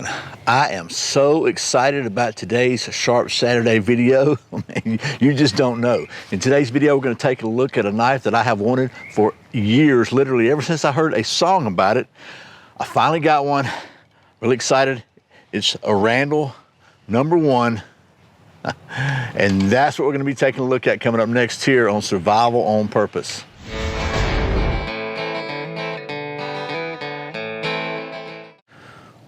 I am so excited about today's Sharp Saturday video. You just don't know. In today's video, we're going to take a look at a knife that I have wanted for years, literally ever since I heard a song about it. I finally got one. Really excited. It's a Randall #1. And that's what we're going to be taking a look at coming up next here on Survival on Purpose.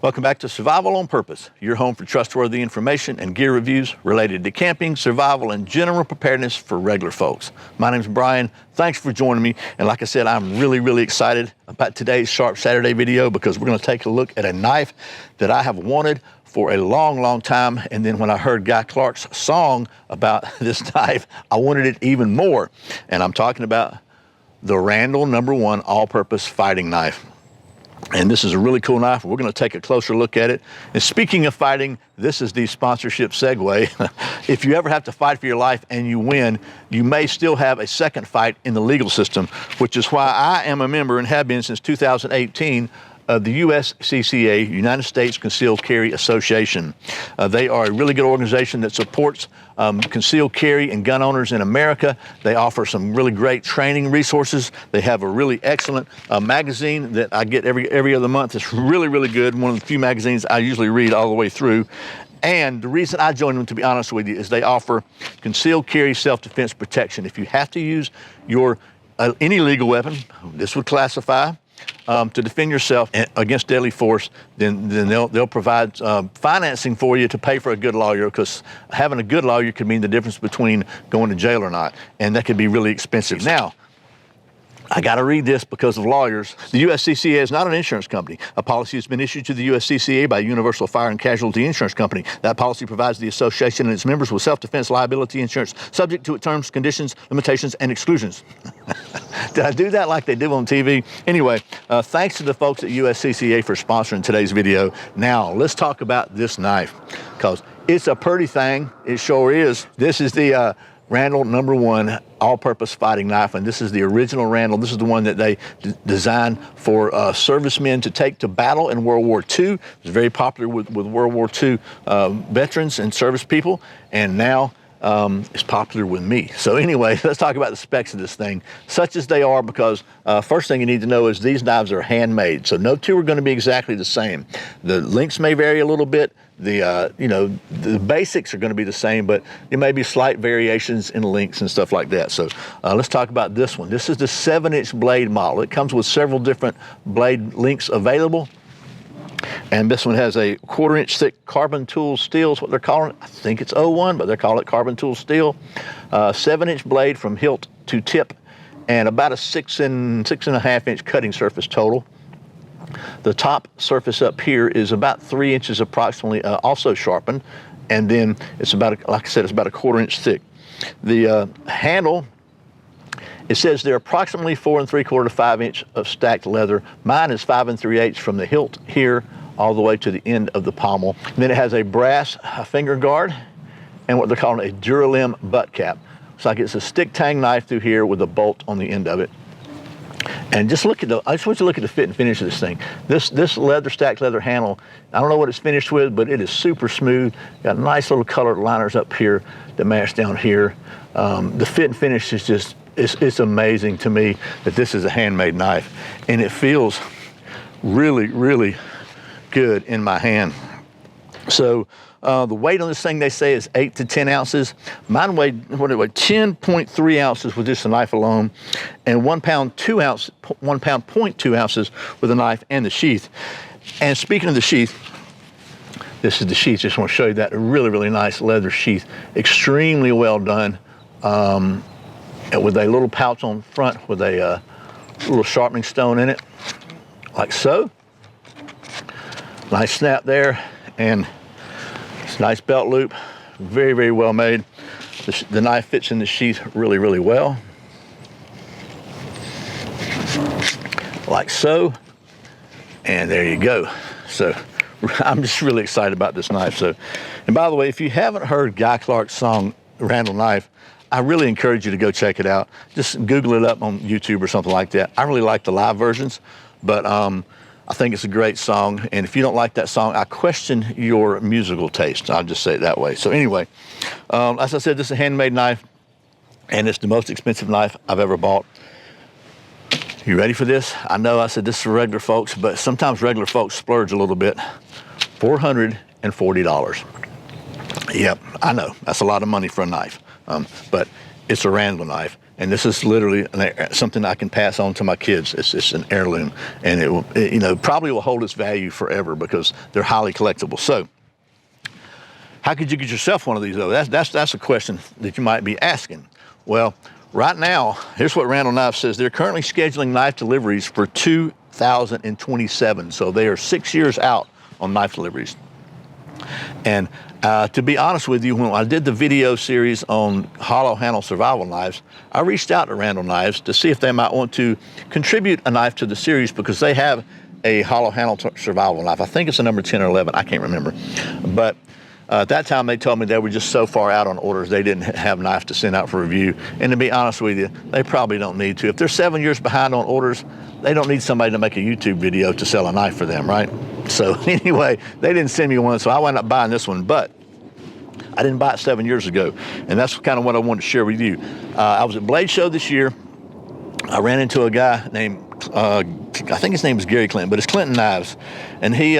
Welcome back to Survival on Purpose, your home for trustworthy information and gear reviews related to camping, survival, and general preparedness for regular folks. My name's Brian. Thanks for joining me. And like I said, I'm really excited about today's Sharp Saturday video because we're going to take a look at a knife that I have wanted for a long time. And then when I heard Guy Clark's song about this knife, I wanted it even more. And I'm talking about the Randall #1 all-purpose fighting knife. And this is a really cool knife. We're going to take a closer look at it. And speaking of fighting, this is the sponsorship segue. If you ever have to fight for your life and you win, you may still have a second fight in the legal system, which is why I am a member and have been since 2018 of the USCCA, United States Concealed Carry Association. They are a really good organization that supports concealed carry and gun owners in America. They offer some really great training resources. They have a really excellent magazine that I get every other month. It's really good. One of the few magazines I usually read all the way through. And the reason I joined them, to be honest with you, is they offer concealed carry self-defense protection. If you have to use your any legal weapon, this would classify, to defend yourself against deadly force, then they'll provide financing for you to pay for a good lawyer, because having a good lawyer could mean the difference between going to jail or not, and that could be really expensive. Now, I got to read this because of lawyers. The USCCA is not an insurance company. A policy has been issued to the USCCA by Universal Fire and Casualty Insurance Company. That policy provides the association and its members with self-defense liability insurance subject to its terms, conditions, limitations, and exclusions. Did I do that like they do on TV? Anyway, thanks to the folks at USCCA for sponsoring today's video. Now, let's talk about this knife, because it's a pretty thing. It sure is. This is the Randall #1 all-purpose fighting knife, and this is the original Randall. This is the one that they designed for servicemen to take to battle in World War II. It was very popular with World War II veterans and service people, and now it's popular with me. So anyway, let's talk about the specs of this thing, such as they are, because first thing you need to know is these knives are handmade, so no two are going to be exactly the same. The lengths may vary a little bit. The basics are going to be the same, but there may be slight variations in lengths and stuff like that. So let's talk about this one. This is the 7-inch blade model. It comes with several different blade lengths available. And this one has a 1/4-inch thick carbon tool steel is what they're calling it. I think it's 01, but they call it carbon tool steel. 7-inch blade from hilt to tip, and about a 6.5-inch cutting surface total. The top surface up here is about 3 inches approximately, also sharpened, and then it's about, like I said, it's about a 1/4 inch thick. The handle, it says they're approximately 4 3/4 to 5 inch of stacked leather. Mine is 5 3/8 from the hilt here all the way to the end of the pommel. And then it has a brass finger guard and what they're calling a Duralim butt cap. It's like it's a stick tang knife through here with a bolt on the end of it. And just look at I just want you to look at the fit and finish of this thing. This stacked leather handle, I don't know what it's finished with, but it is super smooth. Got nice little colored liners up here that match down here. The fit and finish is just, it's amazing to me that this is a handmade knife. And it feels really good in my hand. So the weight on this thing, they say, is 8 to 10 ounces. Mine weighed, 10.3 ounces with just the knife alone, and 1 pound 0.2 ounces with the knife and the sheath. And speaking of the sheath, this is the sheath. Just want to show you that. A really nice leather sheath. Extremely well done. With a little pouch on front with a little sharpening stone in it, like so. Nice snap there, and nice belt loop, very well made. The knife fits in the sheath really well, like so, and there you go. So I'm just really excited about this knife. So, and by the way, if you haven't heard Guy Clark's song Randall knife, I really encourage you to go check it out. Just Google it up on YouTube or something like that. I really like the live versions, but I think it's a great song, and if you don't like that song, I question your musical taste. I'll just say it that way. So anyway, as I said, this is a handmade knife, and it's the most expensive knife I've ever bought. You ready for this? I know I said this is for regular folks, but sometimes regular folks splurge a little bit. $440. Yep, I know, that's a lot of money for a knife, but it's a Randall knife, and this is literally something I can pass on to my kids. It's an heirloom, and it will, probably will hold its value forever because they're highly collectible. So, how could you get yourself one of these though? That's a question that you might be asking. Well, right now, here's what Randall Knives says. They're currently scheduling knife deliveries for 2027, so they are 6 years out on knife deliveries. And to be honest with you, when I did the video series on hollow handle survival knives, I reached out to Randall Knives to see if they might want to contribute a knife to the series because they have a hollow handle survival knife. I think it's a number 10 or 11, I can't remember. But at that time, they told me they were just so far out on orders, they didn't have knives to send out for review. And to be honest with you, they probably don't need to. If they're 7 years behind on orders, they don't need somebody to make a YouTube video to sell a knife for them, right? So anyway, they didn't send me one, so I wound up buying this one. But I didn't buy it 7 years ago, and that's kind of what I wanted to share with you. I was at Blade Show this year. I ran into a guy named, I think his name is Gary Clinton, but it's Clinton Knives, and he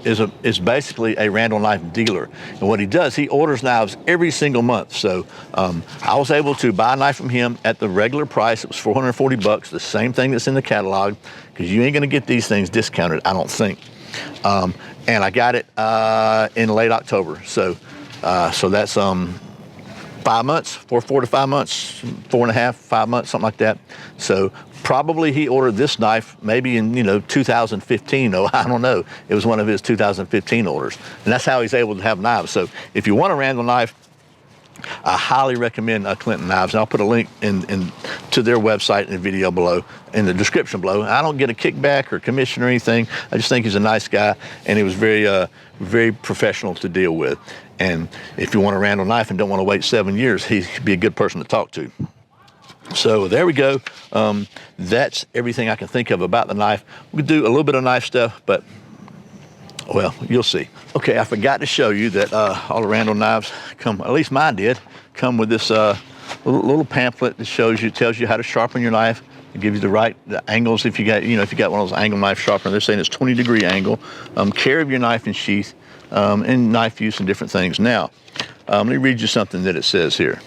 is basically a Randall knife dealer. And what he does, he orders knives every single month. So I was able to buy a knife from him at the regular price. It was $440, the same thing that's in the catalog, because you ain't gonna get these things discounted, I don't think. And I got it in late October. So that's 5 months, 4 to 5 months, 4.5, 5 months, something like that. So probably he ordered this knife maybe in 2015. Oh, I don't know. It was one of his 2015 orders, and that's how he's able to have knives. So if you want a Randall knife, I highly recommend Clinton Knives, and I'll put a link to their website in the video below, in the description below. I don't get a kickback or commission or anything. I just think he's a nice guy, and he was very professional to deal with. And if you want a Randall knife and don't want to wait 7 years, he'd be a good person to talk to. So there we go. That's everything I can think of about the knife. We could do a little bit of knife stuff, but well, you'll see. Okay, I forgot to show you that all the Randall knives come, at least mine did, come with this little pamphlet that tells you how to sharpen your knife. It gives you the angles if you got, if you got one of those angle knife sharpeners. They're saying it's 20-degree angle. Care of your knife and sheath, and knife use and different things. Now, let me read you something that it says here.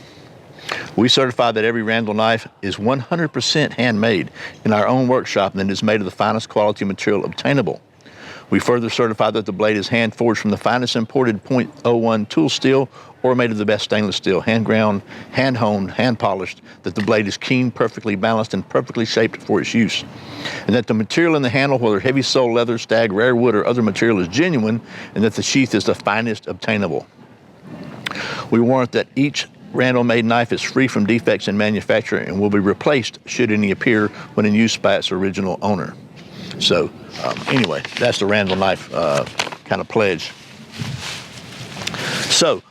We certify that every Randall knife is 100% handmade in our own workshop and is made of the finest quality material obtainable. We further certify that the blade is hand forged from the finest imported .01 tool steel or made of the best stainless steel, hand ground, hand honed, hand polished, that the blade is keen, perfectly balanced, and perfectly shaped for its use. And that the material in the handle, whether heavy sole, leather, stag, rare wood, or other material, is genuine, and that the sheath is the finest obtainable. We warrant that each Randall-made knife is free from defects in manufacture and will be replaced should any appear when in use by its original owner. So anyway, that's the Randall knife kind of pledge. So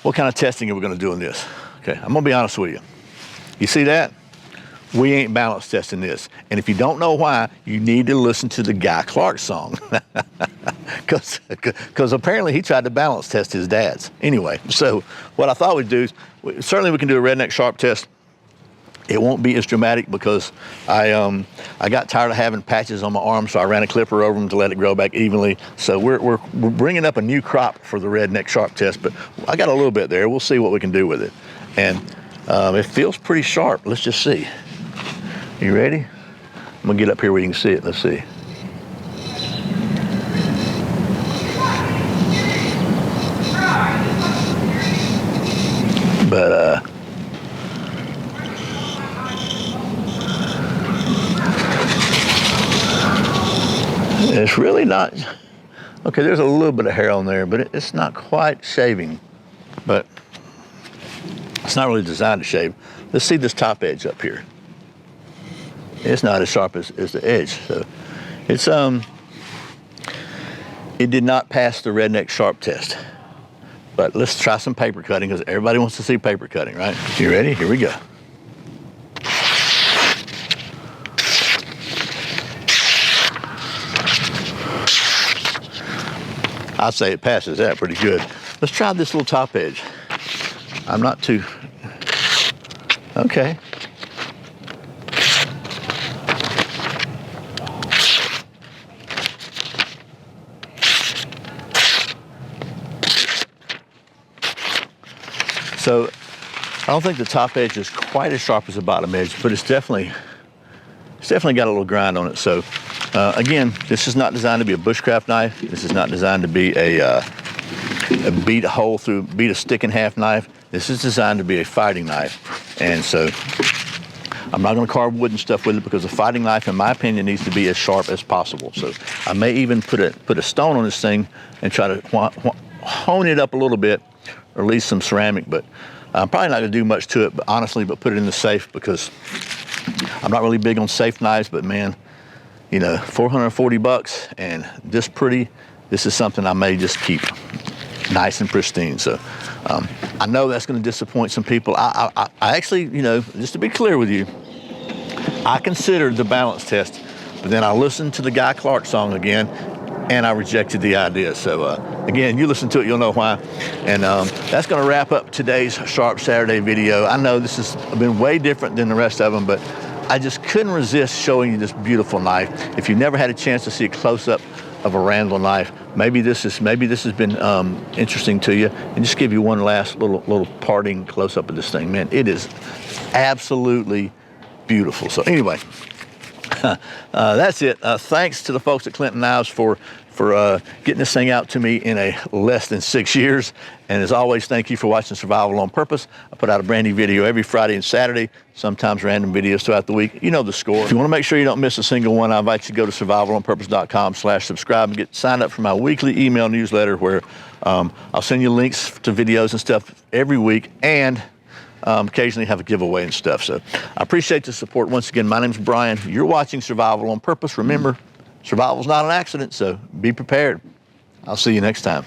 what kind of testing are we going to do on this? Okay, I'm going to be honest with you. You see that? We ain't balance testing this. And if you don't know why, you need to listen to the Guy Clark song. Because apparently he tried to balance test his dad's. Anyway, so what I thought we'd do is, certainly we can do a redneck sharp test. It won't be as dramatic because I got tired of having patches on my arms, so I ran a clipper over them to let it grow back evenly. So we're bringing up a new crop for the redneck sharp test, but I got a little bit there. We'll see what we can do with it. And it feels pretty sharp. Let's just see. You ready? I'm gonna get up here where you can see it. Let's see. But it's really not. Okay, there's a little bit of hair on there, but it's not quite shaving. But it's not really designed to shave. Let's see this top edge up here. It's not as sharp as the edge, so it's it did not pass the redneck sharp test. But let's try some paper cutting because everybody wants to see paper cutting, right? You ready? Here we go. I'd say it passes that pretty good. Let's try this little top edge. I'm not too, okay. So I don't think the top edge is quite as sharp as the bottom edge, but it's definitely got a little grind on it. So again, this is not designed to be a bushcraft knife. This is not designed to be a beat a stick in half knife. This is designed to be a fighting knife. And so I'm not going to carve wood and stuff with it, because a fighting knife, in my opinion, needs to be as sharp as possible. So I may even put a stone on this thing and try to hone it up a little bit, or at least some ceramic. But I'm probably not going to do much to it, but honestly, put it in the safe, because I'm not really big on safe knives. But man, you know, $440 and this pretty, this is something I may just keep nice and pristine. So I know that's going to disappoint some people. I actually, you know, just to be clear with you, I considered the balance test, but then I listened to the Guy Clark song again, and I rejected the idea. So again, you listen to it, you'll know why. And that's going to wrap up today's Sharp Saturday video. I know this has been way different than the rest of them, but I just couldn't resist showing you this beautiful knife. If you never had a chance to see a close-up of a Randall knife, maybe this has been interesting to you. And just give you one last little parting close-up of this thing. Man, it is absolutely beautiful. So anyway, that's it. Thanks to the folks at Clinton Knives for getting this thing out to me in a less than 6 years. And as always, thank you for watching Survival on Purpose. I put out a brand new video every Friday and Saturday, sometimes random videos throughout the week. You know the score. If you want to make sure you don't miss a single one, I invite you to go to survivalonpurpose.com/subscribe and get signed up for my weekly email newsletter, where I'll send you links to videos and stuff every week, and occasionally have a giveaway and stuff. So I appreciate the support. Once again, my name's Brian. You're watching Survival on Purpose. Remember, survival's not an accident, so be prepared. I'll see you next time.